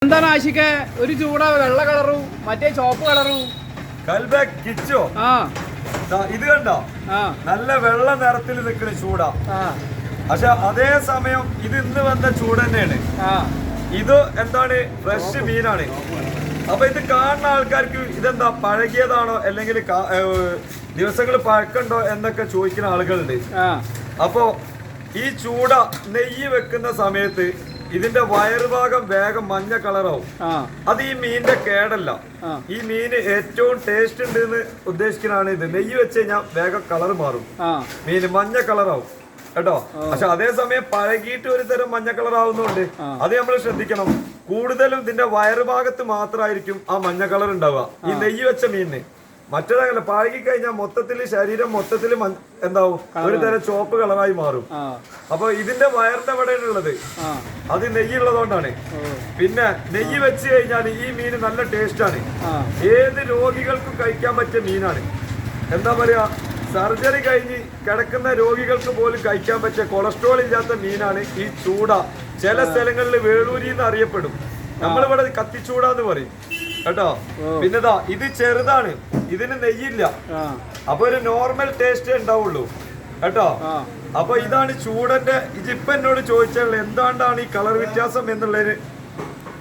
എന്താണ് ആശിക്ക ഒരു ചൂട വെള്ള കളറും മറ്റേ ചോപ്പ് കളറും കിച്ചോ ഇത് കണ്ടോ നല്ല വെള്ള നിറത്തിൽ നിൽക്കുന്ന ചൂടാ. പക്ഷെ അതേ സമയം ഇത് ഇന്ന് വന്ന ചൂട് തന്നെയാണ്. ഇത് എന്താണ് ഫ്രഷ് മീനാണ്. അപ്പൊ ഇത് കാണുന്ന ആൾക്കാർക്ക് ഇതെന്താ പഴകിയതാണോ അല്ലെങ്കിൽ ദിവസങ്ങൾ പഴക്കണ്ടോ എന്നൊക്കെ ചോദിക്കുന്ന ആളുകളുണ്ട്. അപ്പോ ഈ ചൂട നെയ്യ് വെക്കുന്ന സമയത്ത് ഇതിന്റെ വയറുഭാഗം വേഗം മഞ്ഞ കളറാവും. അത് ഈ മീനിന്റെ കേടല്ല. ഈ മീന് ഏറ്റവും ടേസ്റ്റ് ഉണ്ട് എന്ന് ഉദ്ദേശിക്കുന്നതാണ് ഇത്. നെയ്യ് വെച്ച് കഴിഞ്ഞാൽ വേഗം കളർ മാറും, മീന് മഞ്ഞ കളറാവും കേട്ടോ. പക്ഷെ അതേസമയം പഴകിയിട്ട് ഒരു തരം മഞ്ഞ കളർ ആവുന്നുണ്ട്. അത് നമ്മൾ ശ്രദ്ധിക്കണം. കൂടുതലും ഇതിന്റെ വയറുഭാഗത്ത് മാത്രമായിരിക്കും ആ മഞ്ഞ കളർ ഉണ്ടാവുക ഈ നെയ്യ് വെച്ച മീനിന്. മറ്റേതല്ല, പഴകി കഴിഞ്ഞാൽ മൊത്തത്തില് ശരീരം മൊത്തത്തില് എന്താവും, ഒരു തരം ചോപ്പ് കളറായി മാറും. അപ്പൊ ഇതിന്റെ വയറിന്റെ എവിടെയാണുള്ളത്, അത് നെയ്യുള്ളതുകൊണ്ടാണ്. പിന്നെ നെയ്യ് വെച്ച് കഴിഞ്ഞാൽ ഈ മീൻ നല്ല ടേസ്റ്റ് ആണ്. ഏത് രോഗികൾക്കും കഴിക്കാൻ പറ്റിയ മീനാണ്. എന്താ പറയാ, സർജറി കഴിഞ്ഞ് കിടക്കുന്ന രോഗികൾക്ക് പോലും കഴിക്കാൻ പറ്റിയ കൊളസ്ട്രോൾ ഇല്ലാത്ത മീനാണ് ഈ ചൂട. ചില സ്ഥലങ്ങളിൽ വേളൂരി എന്ന് അറിയപ്പെടും. നമ്മളിവിടെ കത്തിച്ചൂടാന്ന് പറയും കേട്ടോ. പിന്നെതാ ഇത് ചെറുതാണ്, ഇതിന് നെയ്യില്ല. അപ്പൊ ഒരു നോർമൽ ടേസ്റ്റ് ഉണ്ടാവുള്ളൂ കേട്ടോ. അപ്പൊ ഇതാണ് ചൂടന്റെ. ഇജിപ്പ എന്നോട് ചോദിച്ചാൽ എന്താണ്ടാണ് ഈ കളർ വ്യത്യാസം എന്നുള്ളതിന്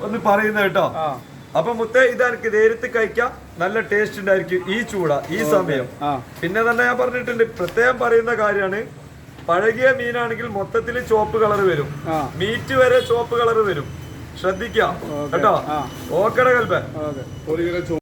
ഒന്ന് പറയുന്നത് കേട്ടോ. അപ്പൊ മുത്തേ ഇത് എനിക്ക് നേരിട്ട് കഴിക്കാം, നല്ല ടേസ്റ്റ് ഉണ്ടായിരിക്കും ഈ ചൂട ഈ സമയം. പിന്നെ തന്നെ ഞാൻ പറഞ്ഞിട്ടുണ്ട്, പ്രത്യേകം പറയുന്ന കാര്യമാണ്, പഴകിയ മീനാണെങ്കിൽ മൊത്തത്തിൽ ചുവപ്പ് കളർ വരും, മീറ്റ് വരെ ചുവപ്പ് കളർ വരും. ശ്രദ്ധിക്കാം കേട്ടോ. ഓക്കട കൽപ്പ.